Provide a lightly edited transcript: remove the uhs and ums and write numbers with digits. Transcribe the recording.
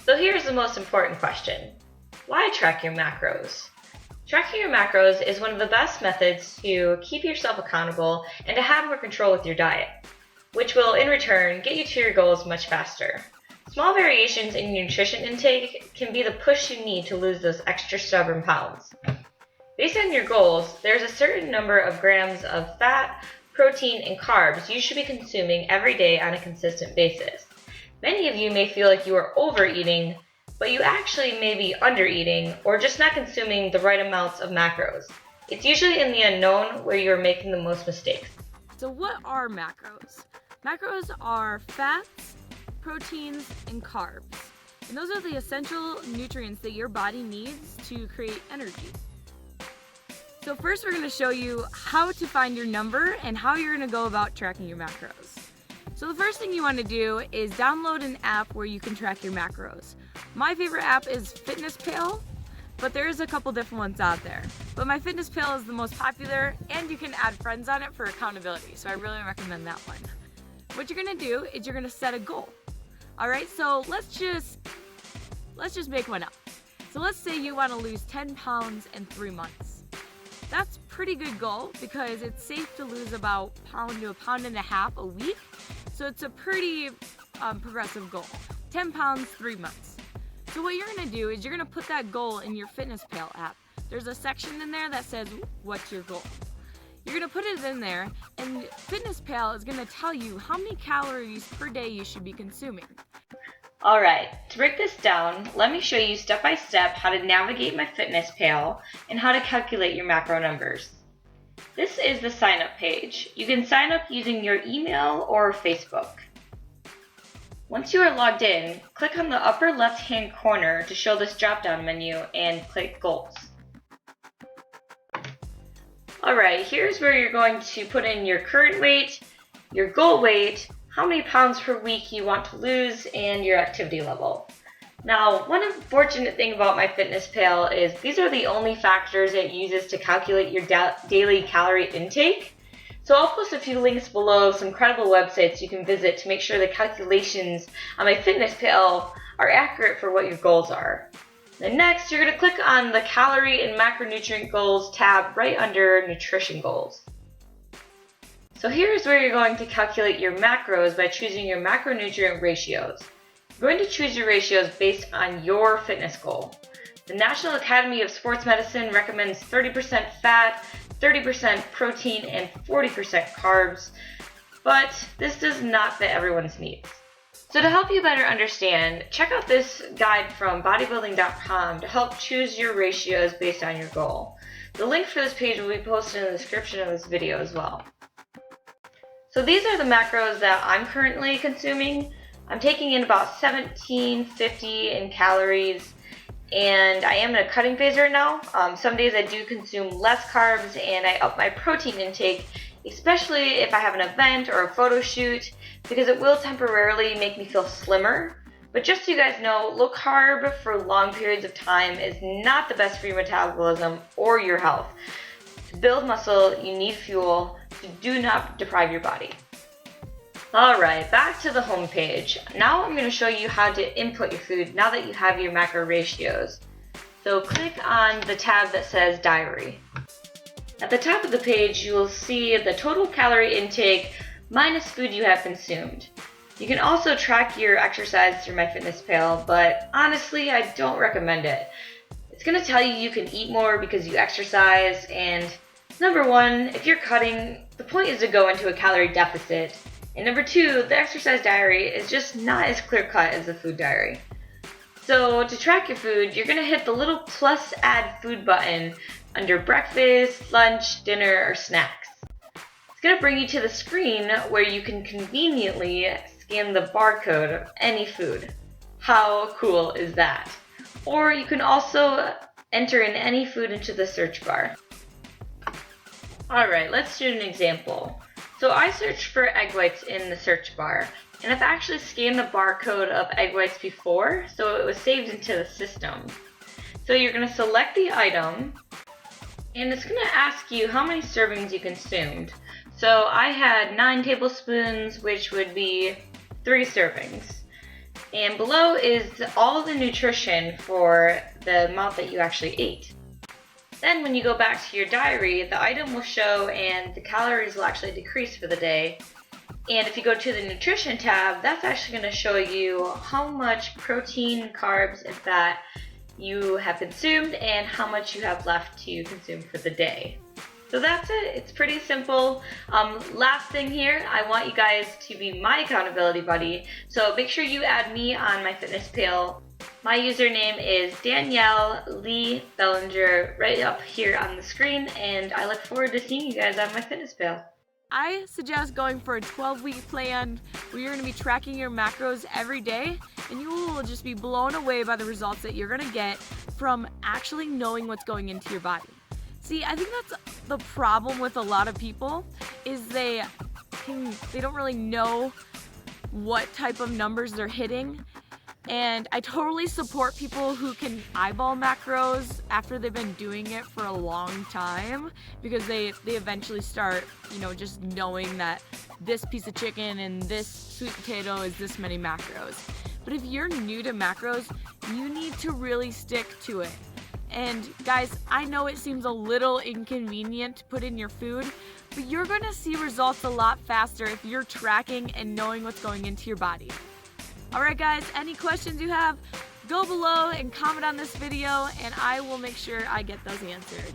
So here's the most important question. Why track your macros? Tracking your macros is one of the best methods to keep yourself accountable and to have more control with your diet, which will in return get you to your goals much faster. Small variations in your nutrition intake can be the push you need to lose those extra stubborn pounds. Based on your goals, there's a certain number of grams of fat, protein, and carbs you should be consuming every day on a consistent basis. Many of you may feel like you are overeating, but you actually may be undereating or just not consuming the right amounts of macros. It's usually in the unknown where you are making the most mistakes. So what are macros? Macros are fats, proteins, and carbs. And those are the essential nutrients that your body needs to create energy. So first we're going to show you how to find your number and how you're going to go about tracking your macros. So the first thing you want to do is download an app where you can track your macros. My favorite app is FitnessPal, but there's a couple different ones out there. But my FitnessPal is the most popular, and you can add friends on it for accountability, so I really recommend that one. What you're going to do is you're going to set a goal. All right, so let's just make one up. So let's say you want to lose 10 pounds in 3 months. That's a pretty good goal because it's safe to lose about a pound to a pound and a half a week. So it's a pretty progressive goal. 10 pounds, 3 months. So what you're going to do is you're going to put that goal in your FitnessPal app. There's a section in there that says, what's your goal? You're going to put it in there, and FitnessPal is going to tell you how many calories per day you should be consuming. Alright, to break this down, let me show you step by step how to navigate my FitnessPal and how to calculate your macro numbers. This is the sign up page. You can sign up using your email or Facebook. Once you are logged in, click on the upper left hand corner to show this drop down menu and click Goals. Alright, here's where you're going to put in your current weight, your goal weight, how many pounds per week you want to lose, and your activity level. Now, one unfortunate thing about my FitnessPal is these are the only factors it uses to calculate your daily calorie intake. So I'll post a few links below of some credible websites you can visit to make sure the calculations on my FitnessPal are accurate for what your goals are. Then next, you're going to click on the Calorie and Macronutrient Goals tab right under Nutrition Goals. So here's where you're going to calculate your macros by choosing your macronutrient ratios. You're going to choose your ratios based on your fitness goal. The National Academy of Sports Medicine recommends 30% fat, 30% protein, and 40% carbs, but this does not fit everyone's needs. So to help you better understand, check out this guide from bodybuilding.com to help choose your ratios based on your goal. The link for this page will be posted in the description of this video as well. So these are the macros that I'm currently consuming. I'm taking in about 1750 in calories, and I am in a cutting phase right now. Some days I do consume less carbs, and I up my protein intake, especially if I have an event or a photo shoot, because it will temporarily make me feel slimmer. But just so you guys know, low carb for long periods of time is not the best for your metabolism or your health. To build muscle, you need fuel, so do not deprive your body. Alright, back to the home page. Now I'm going to show you how to input your food now that you have your macro ratios. So click on the tab that says Diary. At the top of the page, you will see the total calorie intake minus food you have consumed. You can also track your exercise through MyFitnessPal, but honestly, I don't recommend it. It's going to tell you you can eat more because you exercise, and number one, if you're cutting, the point is to go into a calorie deficit. And number two, the exercise diary is just not as clear-cut as the food diary. So to track your food, you're going to hit the little plus add food button under breakfast, lunch, dinner, or snacks. It's going to bring you to the screen where you can conveniently scan the barcode of any food. How cool is that? Or you can also enter in any food into the search bar. Alright, let's do an example. So I searched for egg whites in the search bar, and I've actually scanned the barcode of egg whites before, so it was saved into the system. So you're going to select the item, and it's going to ask you how many servings you consumed. So I had 9 tablespoons, which would be 3 servings. And below is all the nutrition for the amount that you actually ate. Then when you go back to your diary, the item will show and the calories will actually decrease for the day. And if you go to the nutrition tab, that's actually going to show you how much protein, carbs, and fat you have consumed and how much you have left to consume for the day. So that's it. It's pretty simple. Last thing here, I want you guys to be my accountability buddy. So make sure you add me on MyFitnessPal. My username is Danielle Lee Bellinger right up here on the screen, and I look forward to seeing you guys on MyFitnessPal. I suggest going for a 12-week plan where you're going to be tracking your macros every day, and you will just be blown away by the results that you're going to get from actually knowing what's going into your body. See, I think that's the problem with a lot of people, is they don't really know what type of numbers they're hitting. And I totally support people who can eyeball macros after they've been doing it for a long time, because they eventually start, just knowing that this piece of chicken and this sweet potato is this many macros. But if you're new to macros, you need to really stick to it. And guys, I know it seems a little inconvenient to put in your food, but you're going to see results a lot faster if you're tracking and knowing what's going into your body. Alright guys, any questions you have, go below and comment on this video, and I will make sure I get those answered.